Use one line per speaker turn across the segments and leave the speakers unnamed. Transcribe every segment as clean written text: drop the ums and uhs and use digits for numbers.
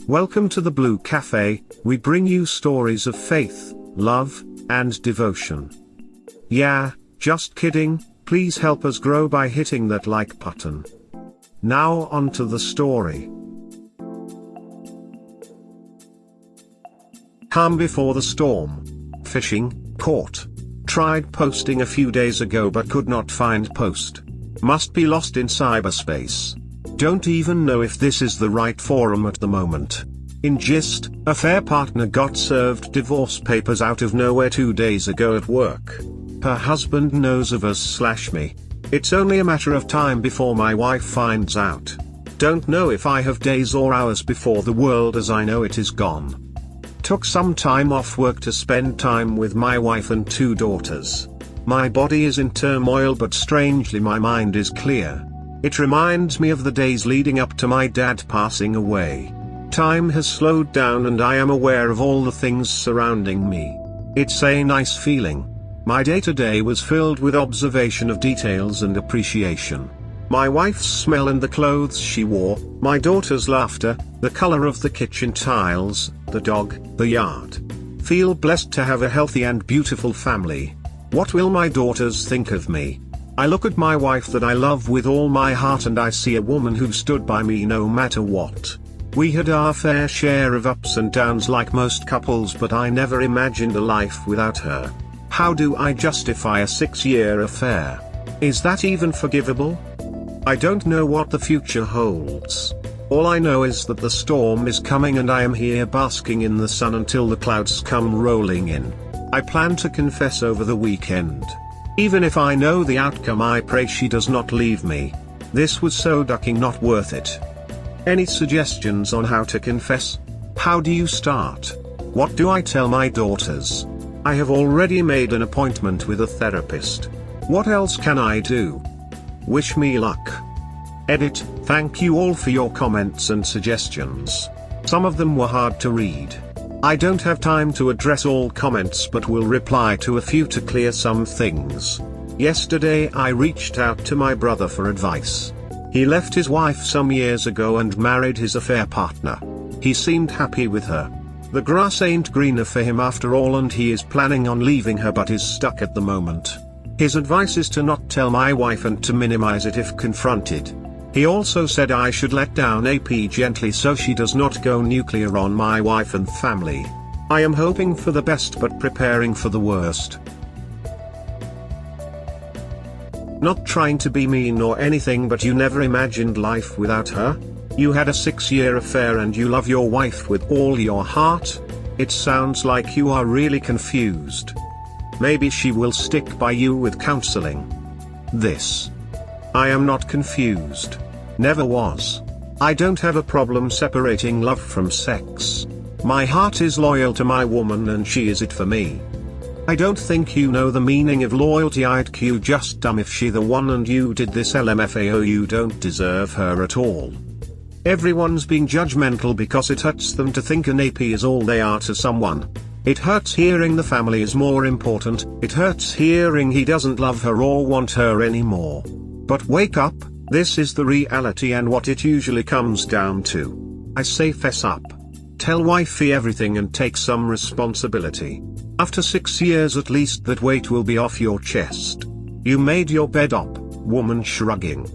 Welcome to the Blue Cafe. We bring you stories of faith, love, and devotion. Yeah, just kidding, please help us grow by hitting that like button. Now on to the story. Calm before the storm. Fishing, caught. Tried posting a few days ago but could not find post. Must be lost in cyberspace. Don't even know if this is the right forum at the moment. In gist, affair partner got served divorce papers out of nowhere 2 days ago at work. Her husband knows of us/me. It's only a matter of time before my wife finds out. Don't know if I have days or hours before the world as I know it is gone. Took some time off work to spend time with my wife and 2 daughters. My body is in turmoil but strangely my mind is clear. It reminds me of the days leading up to my dad passing away. Time has slowed down and I am aware of all the things surrounding me. It's a nice feeling. My day-to-day was filled with observation of details and appreciation. My wife's smell and the clothes she wore, my daughter's laughter, the color of the kitchen tiles, the dog, the yard. Feel blessed to have a healthy and beautiful family. What will my daughters think of me? I look at my wife that I love with all my heart and I see a woman who stood by me no matter what. We had our fair share of ups and downs like most couples but I never imagined a life without her. How do I justify a 6-year affair? Is that even forgivable? I don't know what the future holds. All I know is that the storm is coming and I am here basking in the sun until the clouds come rolling in. I plan to confess over the weekend. Even if I know the outcome I pray she does not leave me. This was so ducking not worth it. Any suggestions on how to confess? How do you start? What do I tell my daughters? I have already made an appointment with a therapist. What else can I do? Wish me luck. Edit. Thank you all for your comments and suggestions. Some of them were hard to read. I don't have time to address all comments but will reply to a few to clear some things. Yesterday I reached out to my brother for advice. He left his wife some years ago and married his affair partner. He seemed happy with her. The grass ain't greener for him after all and he is planning on leaving her but is stuck at the moment. His advice is to not tell my wife and to minimize it if confronted. He also said I should let down AP gently so she does not go nuclear on my wife and family. I am hoping for the best but preparing for the worst. Not trying to be mean or anything but you never imagined life without her? You had a 6-year affair and you love your wife with all your heart? It sounds like you are really confused. Maybe she will stick by you with counseling. I am not confused. Never was. I don't have a problem separating love from sex. My heart is loyal to my woman and she is it for me. I don't think you know the meaning of loyalty. I'd cue just dumb if she the one and you did this LMFAO. You don't deserve her at all. Everyone's being judgmental because it hurts them to think an AP is all they are to someone. It hurts hearing the family is more important, it hurts hearing he doesn't love her or want her anymore. But wake up, this is the reality and what it usually comes down to. I say fess up. Tell wifey everything and take some responsibility. After 6 years at least that weight will be off your chest. You made your bed up, woman shrugging.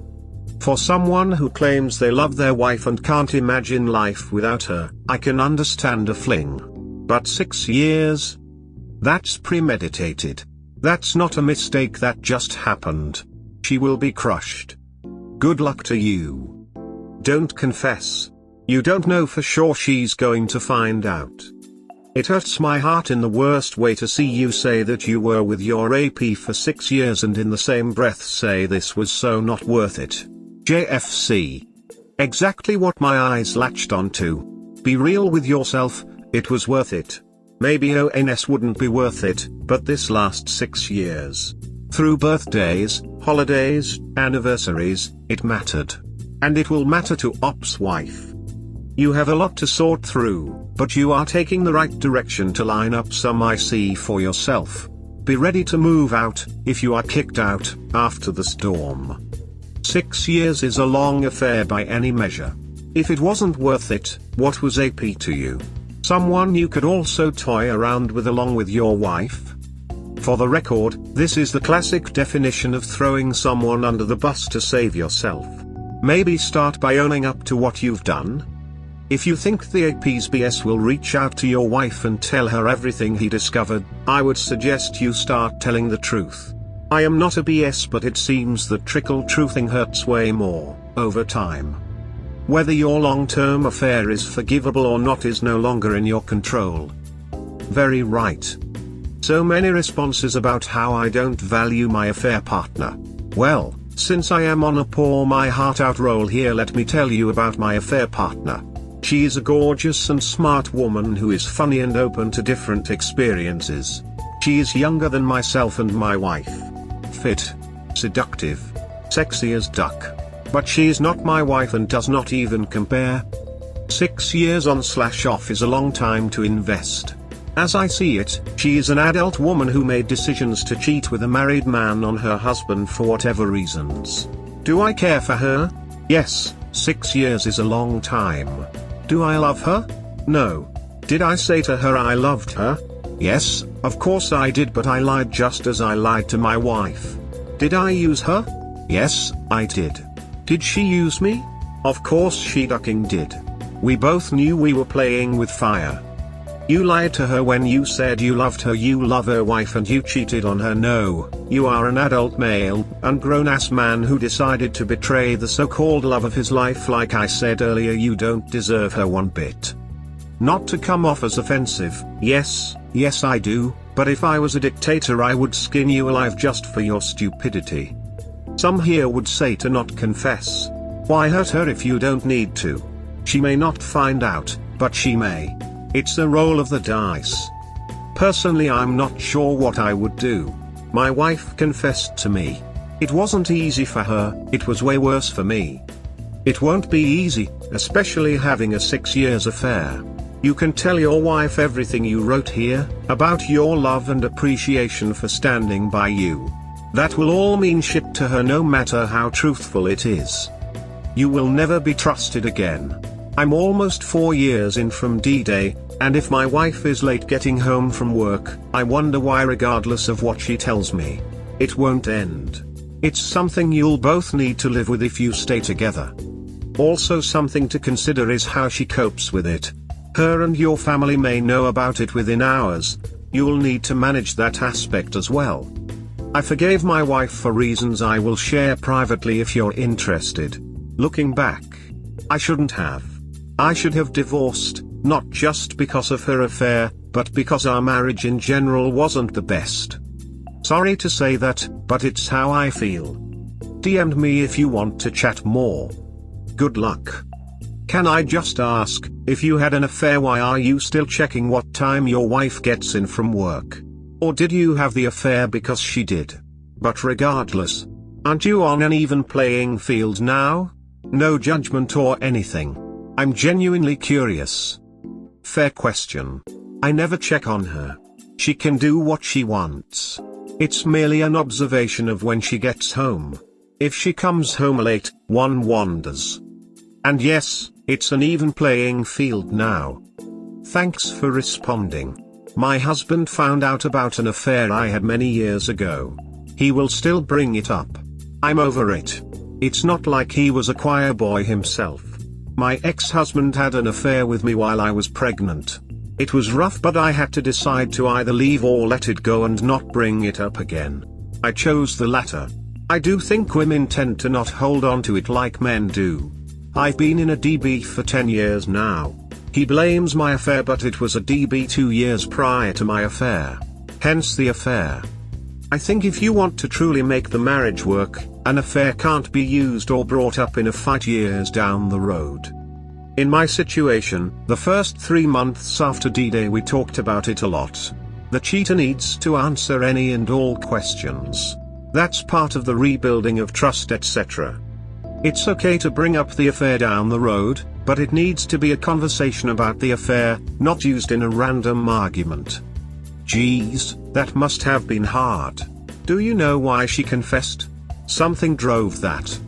For someone who claims they love their wife and can't imagine life without her, I can understand a fling. But 6 years? That's premeditated. That's not a mistake that just happened. She will be crushed. Good luck to you. Don't confess. You don't know for sure she's going to find out. It hurts my heart in the worst way to see you say that you were with your AP for 6 years and in the same breath say this was so not worth it. JFC. Exactly what my eyes latched onto. Be real with yourself. It was worth it. Maybe ONS wouldn't be worth it, but this last 6 years. Through birthdays, holidays, anniversaries, it mattered. And it will matter to Op's wife. You have a lot to sort through, but you are taking the right direction to line up some IC for yourself. Be ready to move out, if you are kicked out, after the storm. 6 years is a long affair by any measure. If it wasn't worth it, what was AP to you? Someone you could also toy around with along with your wife? For the record, this is the classic definition of throwing someone under the bus to save yourself. Maybe start by owning up to what you've done. If you think the AP's BS will reach out to your wife and tell her everything he discovered, I would suggest you start telling the truth. I am not a BS, but it seems that trickle-truthing hurts way more, over time. Whether your long-term affair is forgivable or not is no longer in your control. Very right. So many responses about how I don't value my affair partner. Well, since I am on a pour my heart out roll here, let me tell you about my affair partner. She is a gorgeous and smart woman who is funny and open to different experiences. She is younger than myself and my wife. Fit, seductive, sexy as duck. But she is not my wife and does not even compare. 6 years on/off is a long time to invest. As I see it, she is an adult woman who made decisions to cheat with a married man on her husband for whatever reasons. Do I care for her? Yes, 6 years is a long time. Do I love her? No. Did I say to her I loved her? Yes, of course I did, but I lied just as I lied to my wife. Did I use her? Yes, I did. Did she use me? Of course she ducking did. We both knew we were playing with fire. You lied to her when you said you loved her. You love her wife and you cheated on her. No, you are an adult male, and grown-ass man who decided to betray the so-called love of his life. Like I said earlier, you don't deserve her one bit. Not to come off as offensive, yes I do, but if I was a dictator I would skin you alive just for your stupidity. Some here would say to not confess. Why hurt her if you don't need to? She may not find out, but she may. It's a roll of the dice. Personally, I'm not sure what I would do. My wife confessed to me. It wasn't easy for her, it was way worse for me. It won't be easy, especially having a 6 years affair. You can tell your wife everything you wrote here, about your love and appreciation for standing by you. That will all mean shit to her no matter how truthful it is. You will never be trusted again. I'm almost 4 years in from D-Day, and if my wife is late getting home from work, I wonder why, regardless of what she tells me. It won't end. It's something you'll both need to live with if you stay together. Also, something to consider is how she copes with it. Her and your family may know about it within hours. You'll need to manage that aspect as well. I forgave my wife for reasons I will share privately if you're interested. Looking back, I shouldn't have. I should have divorced, not just because of her affair, but because our marriage in general wasn't the best. Sorry to say that, but it's how I feel. DM me if you want to chat more. Good luck. Can I just ask, if you had an affair, why are you still checking what time your wife gets in from work? Or did you have the affair because she did? But regardless, aren't you on an even playing field now? No judgment or anything. I'm genuinely curious. Fair question. I never check on her. She can do what she wants. It's merely an observation of when she gets home. If she comes home late, one wonders. And yes, it's an even playing field now. Thanks for responding. My husband found out about an affair I had many years ago. He will still bring it up. I'm over it. It's not like he was a choir boy himself. My ex-husband had an affair with me while I was pregnant. It was rough, but I had to decide to either leave or let it go and not bring it up again. I chose the latter. I do think women tend to not hold on to it like men do. I've been in a DB for 10 years now. He blames my affair, but it was a DB 2 years prior to my affair. Hence the affair. I think if you want to truly make the marriage work, an affair can't be used or brought up in a fight years down the road. In my situation, the first 3 months after D-Day we talked about it a lot. The cheater needs to answer any and all questions. That's part of the rebuilding of trust, etc. It's okay to bring up the affair down the road, but it needs to be a conversation about the affair, not used in a random argument. Geez, that must have been hard. Do you know why she confessed? Something drove that.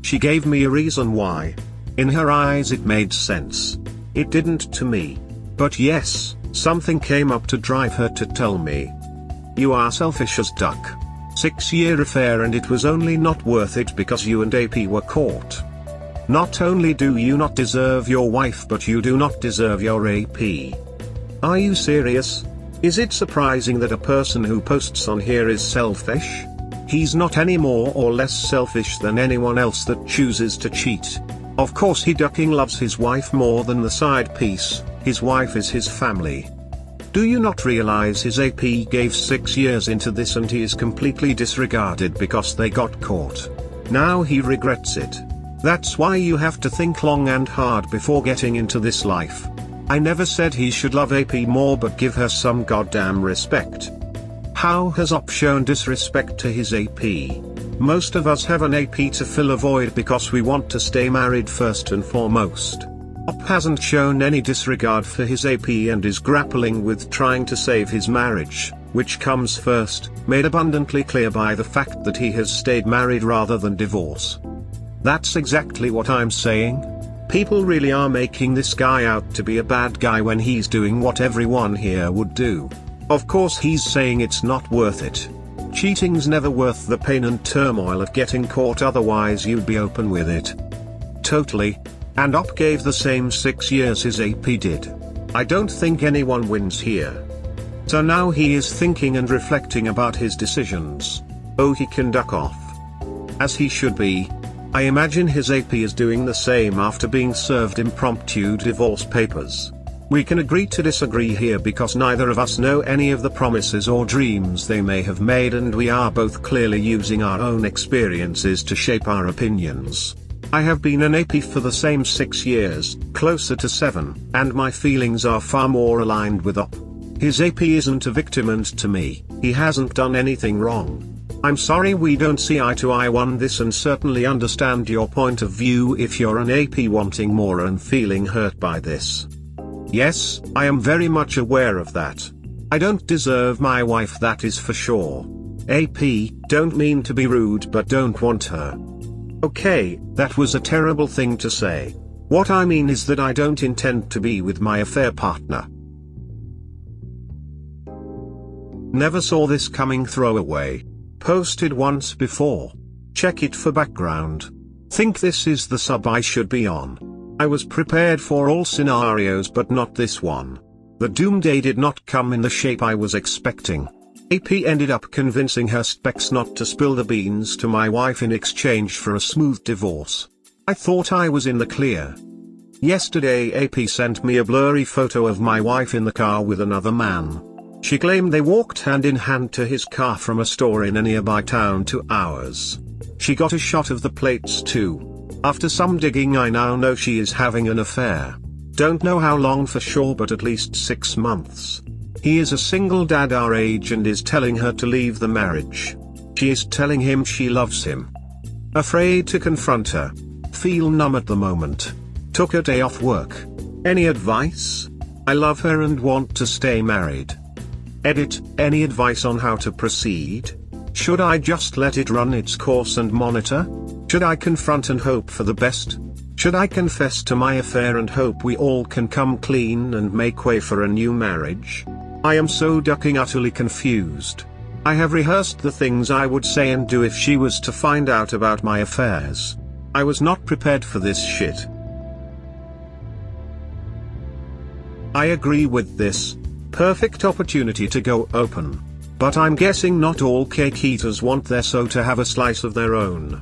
She gave me a reason why. In her eyes it made sense. It didn't to me. But yes, something came up to drive her to tell me. You are selfish as duck. 6-year affair and it was only not worth it because you and AP were caught. Not only do you not deserve your wife but you do not deserve your AP. Are you serious? Is it surprising that a person who posts on here is selfish? He's not any more or less selfish than anyone else that chooses to cheat. Of course he ducking loves his wife more than the side piece, his wife is his family. Do you not realize his AP gave 6 years into this and he is completely disregarded because they got caught? Now he regrets it. That's why you have to think long and hard before getting into this life. I never said he should love AP more but give her some goddamn respect. How has OP shown disrespect to his AP? Most of us have an AP to fill a void because we want to stay married first and foremost. OP hasn't shown any disregard for his AP and is grappling with trying to save his marriage, which comes first, made abundantly clear by the fact that he has stayed married rather than divorce. That's exactly what I'm saying. People really are making this guy out to be a bad guy when he's doing what everyone here would do. Of course he's saying it's not worth it. Cheating's never worth the pain and turmoil of getting caught, otherwise you'd be open with it. Totally. And OP gave the same 6 years his AP did. I don't think anyone wins here. So now he is thinking and reflecting about his decisions. Oh, he can duck off. As he should be. I imagine his AP is doing the same after being served impromptu divorce papers. We can agree to disagree here because neither of us know any of the promises or dreams they may have made and we are both clearly using our own experiences to shape our opinions. I have been an AP for the same 6 years, closer to 7, and my feelings are far more aligned with OP. His AP isn't a victim and to me, he hasn't done anything wrong. I'm sorry we don't see eye to eye on this and certainly understand your point of view if you're an AP wanting more and feeling hurt by this. Yes, I am very much aware of that. I don't deserve my wife, that is for sure. AP, don't mean to be rude but don't want her. Okay, that was a terrible thing to say. What I mean is that I don't intend to be with my affair partner. Never saw this coming, throwaway. Posted once before. Check it for background. Think this is the sub I should be on. I was prepared for all scenarios but not this one. The doomsday did not come in the shape I was expecting. AP ended up convincing her specs not to spill the beans to my wife in exchange for a smooth divorce. I thought I was in the clear. Yesterday AP sent me a blurry photo of my wife in the car with another man. She claimed they walked hand in hand to his car from a store in a nearby town 2 hours. She got a shot of the plates too. After some digging I now know she is having an affair. Don't know how long for sure but at least 6 months. He is a single dad our age and is telling her to leave the marriage. She is telling him she loves him. Afraid to confront her. Feel numb at the moment. Took a day off work. Any advice? I love her and want to stay married. Edit, any advice on how to proceed? Should I just let it run its course and monitor? Should I confront and hope for the best? Should I confess to my affair and hope we all can come clean and make way for a new marriage? I am so ducking utterly confused. I have rehearsed the things I would say and do if she was to find out about my affairs. I was not prepared for this shit. I agree with this. Perfect opportunity to go open. But I'm guessing not all cake eaters want their so to have a slice of their own.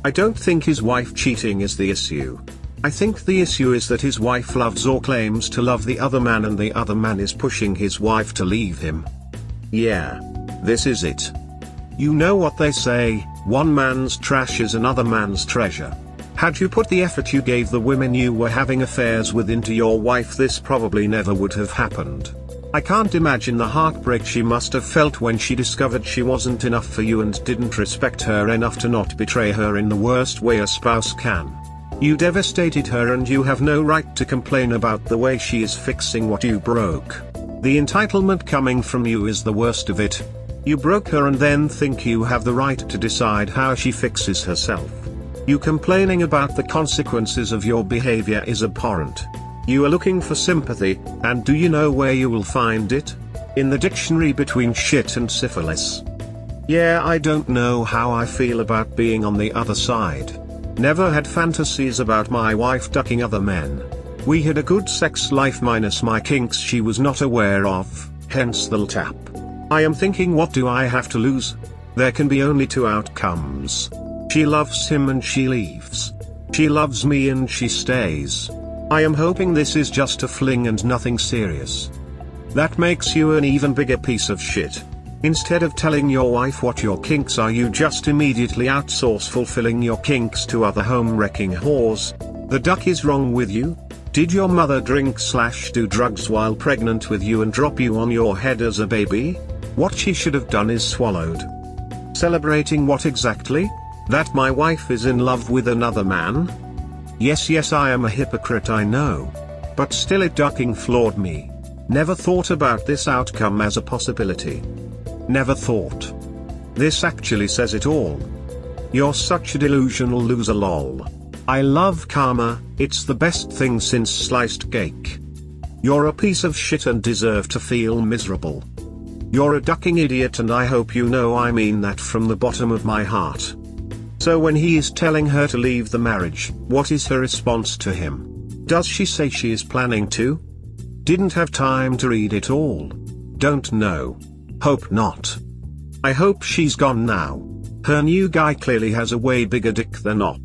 I don't think his wife cheating is the issue. I think the issue is that his wife loves or claims to love the other man and the other man is pushing his wife to leave him. Yeah. This is it. You know what they say, one man's trash is another man's treasure. Had you put the effort you gave the women you were having affairs with into your wife, this probably never would have happened. I can't imagine the heartbreak she must have felt when she discovered she wasn't enough for you and didn't respect her enough to not betray her in the worst way a spouse can. You devastated her and you have no right to complain about the way she is fixing what you broke. The entitlement coming from you is the worst of it. You broke her and then think you have the right to decide how she fixes herself. You complaining about the consequences of your behavior is abhorrent. You are looking for sympathy, and do you know where you will find it? In the dictionary between shit and syphilis. Yeah, I don't know how I feel about being on the other side. Never had fantasies about my wife ducking other men. We had a good sex life minus my kinks she was not aware of, hence the tap. I am thinking, what do I have to lose? There can be only two outcomes. She loves him and she leaves. She loves me and she stays. I am hoping this is just a fling and nothing serious. That makes you an even bigger piece of shit. Instead of telling your wife what your kinks are, you just immediately outsource fulfilling your kinks to other home-wrecking whores. The duck is wrong with you. Did your mother drink/do drugs while pregnant with you and drop you on your head as a baby? What she should have done is swallowed. Celebrating what exactly? That my wife is in love with another man? Yes, I am a hypocrite, I know. But still, it ducking floored me. Never thought about this outcome as a possibility. Never thought. This actually says it all. You're such a delusional loser, lol. I love karma, it's the best thing since sliced cake. You're a piece of shit and deserve to feel miserable. You're a ducking idiot, and I hope you know I mean that from the bottom of my heart. So when he is telling her to leave the marriage, what is her response to him? Does she say she is planning to? Didn't have time to read it all. Don't know. Hope not. I hope she's gone now. Her new guy clearly has a way bigger dick than op.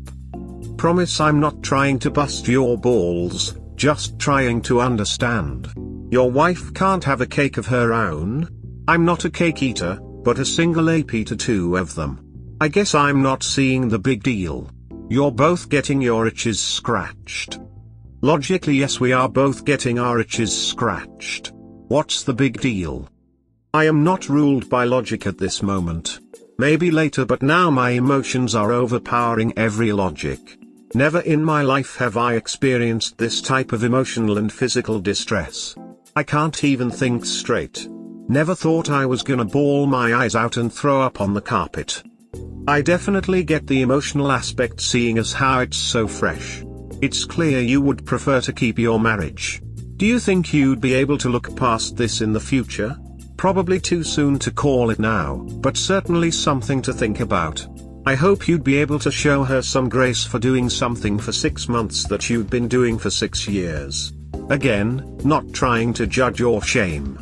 Promise I'm not trying to bust your balls, just trying to understand. Your wife can't have a cake of her own? I'm not a cake eater, but a single ape eater, two of them. I guess I'm not seeing the big deal. You're both getting your itches scratched. Logically, yes, we are both getting our itches scratched. What's the big deal? I am not ruled by logic at this moment. Maybe later, but now my emotions are overpowering every logic. Never in my life have I experienced this type of emotional and physical distress. I can't even think straight. Never thought I was gonna bawl my eyes out and throw up on the carpet. I definitely get the emotional aspect, seeing as how it's so fresh. It's clear you would prefer to keep your marriage. Do you think you'd be able to look past this in the future? Probably too soon to call it now, but certainly something to think about. I hope you'd be able to show her some grace for doing something for 6 months that you'd been doing for 6 years. Again, not trying to judge or shame.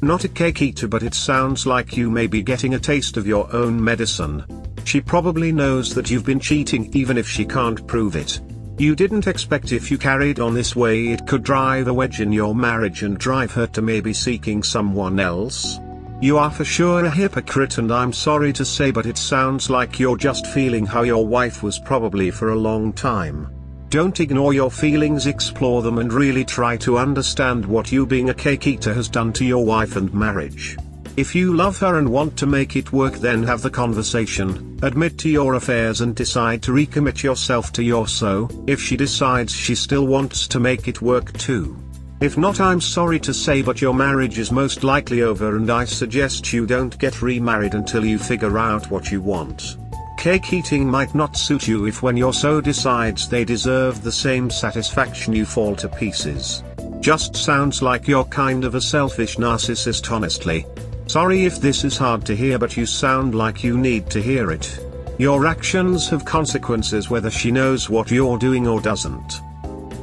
Not a cake eater, but it sounds like you may be getting a taste of your own medicine. She probably knows that you've been cheating even if she can't prove it. You didn't expect if you carried on this way it could drive a wedge in your marriage and drive her to maybe seeking someone else? You are for sure a hypocrite, and I'm sorry to say, but it sounds like you're just feeling how your wife was probably for a long time. Don't ignore your feelings, explore them, and really try to understand what you being a cake eater has done to your wife and marriage. If you love her and want to make it work, then have the conversation, admit to your affairs, and decide to recommit yourself to your so. If she decides she still wants to make it work too. If not, I'm sorry to say, but your marriage is most likely over, and I suggest you don't get remarried until you figure out what you want. Cake eating might not suit you if when your so decides they deserve the same satisfaction you fall to pieces. Just sounds like you're kind of a selfish narcissist, honestly. Sorry if this is hard to hear, but you sound like you need to hear it. Your actions have consequences whether she knows what you're doing or doesn't.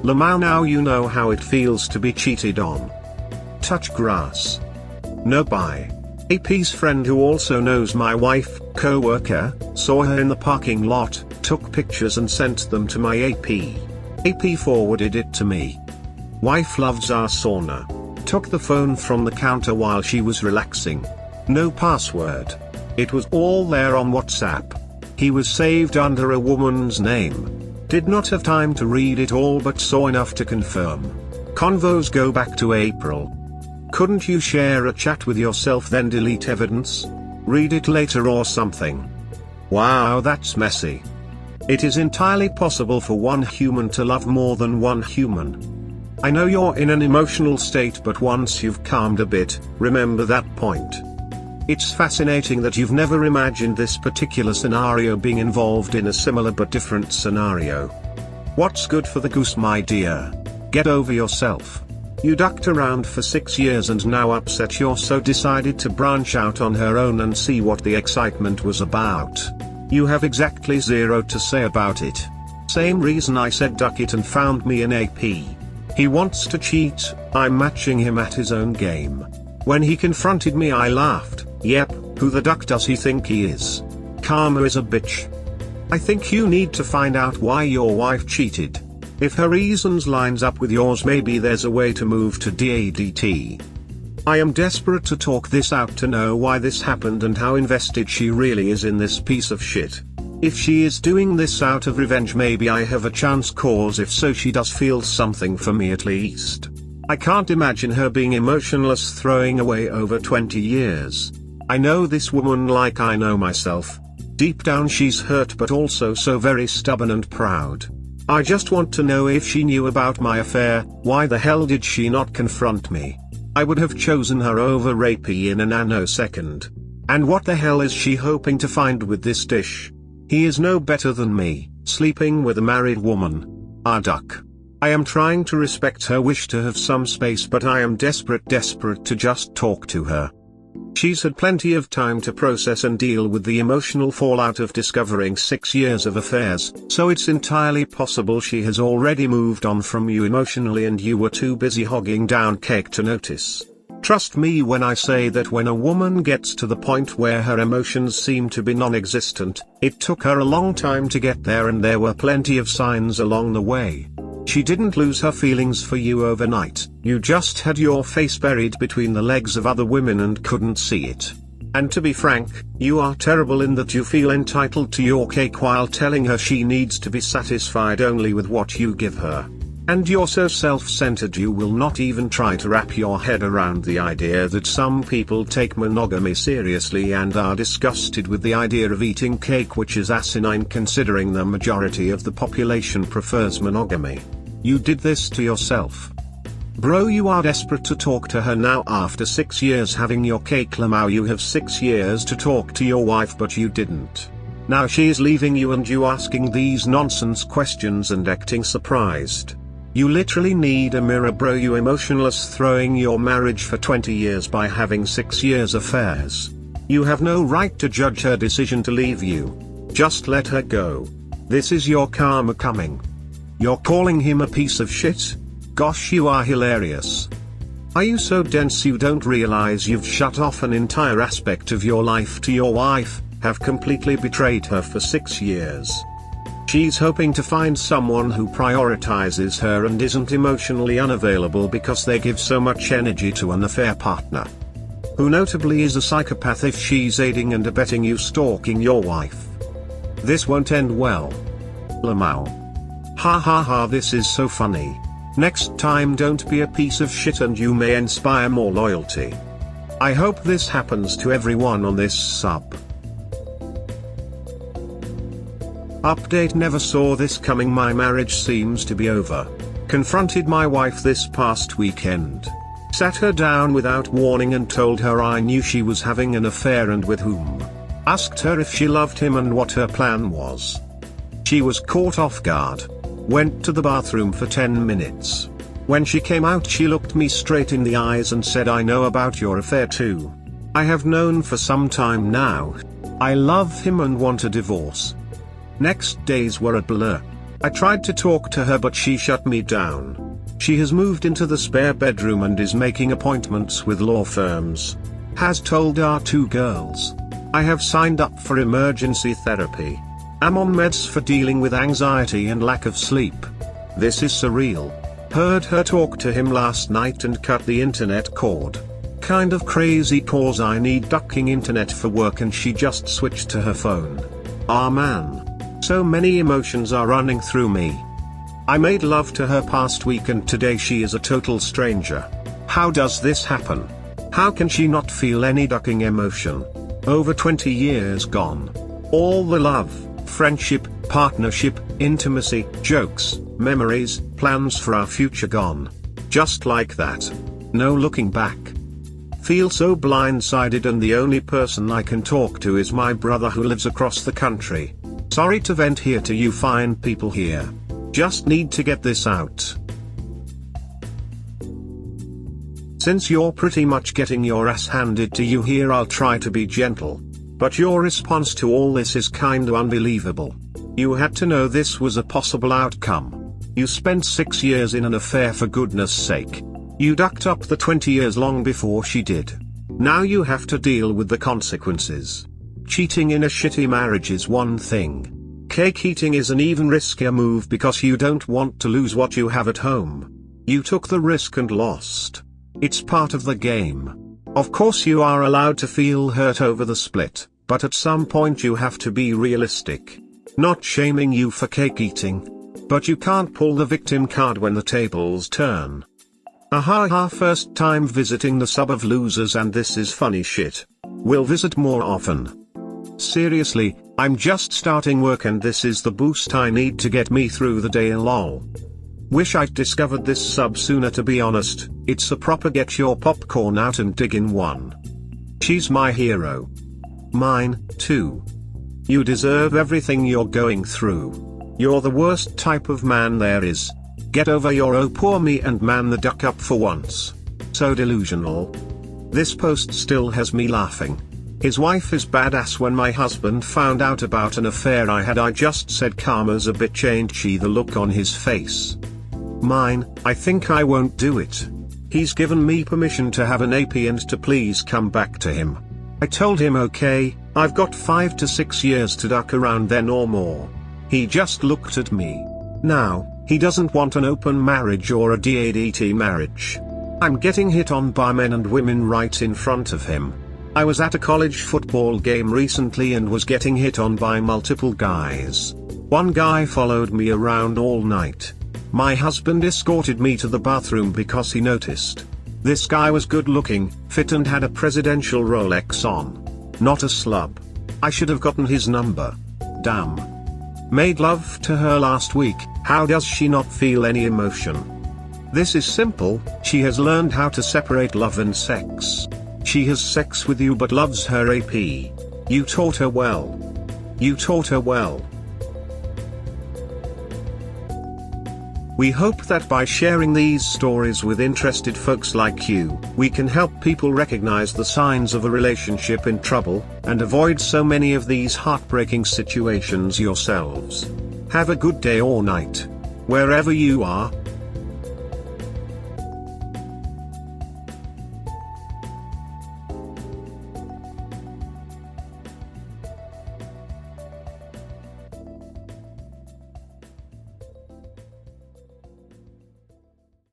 Lamau, now you know how it feels to be cheated on. Touch grass. No, bye. AP's friend, who also knows my wife, co-worker, saw her in the parking lot, took pictures and sent them to my AP. AP forwarded it to me. Wife loves our sauna. Took the phone from the counter while she was relaxing. No password. It was all there on WhatsApp. He was saved under a woman's name. Did not have time to read it all, but saw enough to confirm. Convos go back to April. Couldn't you share a chat with yourself then delete evidence? Read it later or something. Wow, that's messy. It is entirely possible for one human to love more than one human. I know you're in an emotional state, but once you've calmed a bit, remember that point. It's fascinating that you've never imagined this particular scenario being involved in a similar but different scenario. What's good for the goose, my dear? Get over yourself. You ducked around for 6 years and now upset you're so decided to branch out on her own and see what the excitement was about. You have exactly zero to say about it. Same reason I said duck it and found me an AP. He wants to cheat, I'm matching him at his own game. When he confronted me I laughed, yep, who the duck does he think he is? Karma is a bitch. I think you need to find out why your wife cheated. If her reasons lines up with yours, maybe there's a way to move to DADT. I am desperate to talk this out to know why this happened and how invested she really is in this piece of shit. If she is doing this out of revenge, maybe I have a chance, cause if so she does feel something for me at least. I can't imagine her being emotionless throwing away over 20 years. I know this woman like I know myself. Deep down she's hurt but also so very stubborn and proud. I just want to know if she knew about my affair, why the hell did she not confront me? I would have chosen her over Rapey in a nanosecond. And what the hell is she hoping to find with this dish? He is no better than me, sleeping with a married woman. Ah, duck. I am trying to respect her wish to have some space, but I am desperate to just talk to her. She's had plenty of time to process and deal with the emotional fallout of discovering 6 years of affairs, so it's entirely possible she has already moved on from you emotionally and you were too busy hogging down cake to notice. Trust me when I say that when a woman gets to the point where her emotions seem to be non-existent, it took her a long time to get there and there were plenty of signs along the way. She didn't lose her feelings for you overnight, you just had your face buried between the legs of other women and couldn't see it. And to be frank, you are terrible in that you feel entitled to your cake while telling her she needs to be satisfied only with what you give her. And you're so self-centered you will not even try to wrap your head around the idea that some people take monogamy seriously and are disgusted with the idea of eating cake, which is asinine considering the majority of the population prefers monogamy. You did this to yourself. Bro, you are desperate to talk to her now after 6 years having your cake. Lamau, you have 6 years to talk to your wife but you didn't. Now she is leaving you and you asking these nonsense questions and acting surprised. You literally need a mirror, bro. You emotionless throwing your marriage for 20 years by having 6 years affairs. You have no right to judge her decision to leave you. Just let her go. This is your karma coming. You're calling him a piece of shit? Gosh, you are hilarious. Are you so dense you don't realize you've shut off an entire aspect of your life to your wife, have completely betrayed her for 6 years? She's hoping to find someone who prioritizes her and isn't emotionally unavailable because they give so much energy to an affair partner. Who notably is a psychopath if she's aiding and abetting you stalking your wife. This won't end well. Lamau. Ha ha ha, this is so funny. Next time don't be a piece of shit and you may inspire more loyalty. I hope this happens to everyone on this sub. Update: never saw this coming. My marriage seems to be over. Confronted my wife this past weekend. Sat her down without warning and told her I knew she was having an affair and with whom. Asked her if she loved him and what her plan was. She was caught off guard. Went to the bathroom for 10 minutes. When she came out she looked me straight in the eyes and said, I know about your affair too. I have known for some time now. I love him and want a divorce. Next days were a blur. I tried to talk to her but she shut me down. She has moved into the spare bedroom and is making appointments with law firms. Has told our 2 girls. I have signed up for emergency therapy. I'm on meds for dealing with anxiety and lack of sleep. This is surreal. Heard her talk to him last night and cut the internet cord. Kind of crazy cause I need ducking internet for work and she just switched to her phone. Ah man. So many emotions are running through me. I made love to her past week and today she is a total stranger. How does this happen? How can she not feel any ducking emotion? Over 20 years gone. All the love, friendship, partnership, intimacy, jokes, memories, plans for our future gone. Just like that. No looking back. Feel so blindsided and the only person I can talk to is my brother who lives across the country. Sorry to vent here to you fine people here. Just need to get this out. Since you're pretty much getting your ass handed to you here, I'll try to be gentle. But your response to all this is kinda unbelievable. You had to know this was a possible outcome. You spent 6 years in an affair, for goodness sake. You ducked up the 20 years long before she did. Now you have to deal with the consequences. Cheating in a shitty marriage is one thing. Cake eating is an even riskier move because you don't want to lose what you have at home. You took the risk and lost. It's part of the game. Of course you are allowed to feel hurt over the split, but at some point you have to be realistic. Not shaming you for cake eating. But you can't pull the victim card when the tables turn. First time visiting the sub of losers, and this is funny shit. Will visit more often. Seriously, I'm just starting work and this is the boost I need to get me through the day, lol. Wish I'd discovered this sub sooner, to be honest. It's a proper get your popcorn out and dig in one. She's my hero. Mine, too. You deserve everything you're going through. You're the worst type of man there is. Get over your oh poor me and man the duck up for once. So delusional. This post still has me laughing. His wife is badass. When my husband found out about an affair I had, I just said karma's a bitch, ain't she? The look on his face. Mine, I think I won't do it. He's given me permission to have an AP and to please come back to him. I told him okay, I've got 5 to 6 years to duck around then or more. He just looked at me. Now, he doesn't want an open marriage or a DADT marriage. I'm getting hit on by men and women right in front of him. I was at a college football game recently and was getting hit on by multiple guys. One guy followed me around all night. My husband escorted me to the bathroom because he noticed. This guy was good looking, fit and had a presidential Rolex on. Not a slub. I should have gotten his number. Damn. Made love to her last week, how does she not feel any emotion? This is simple, she has learned how to separate love and sex. She has sex with you but loves her AP. You taught her well. You taught her well. We hope that by sharing these stories with interested folks like you, we can help people recognize the signs of a relationship in trouble, and avoid so many of these heartbreaking situations yourselves. Have a good day or night. Wherever you are,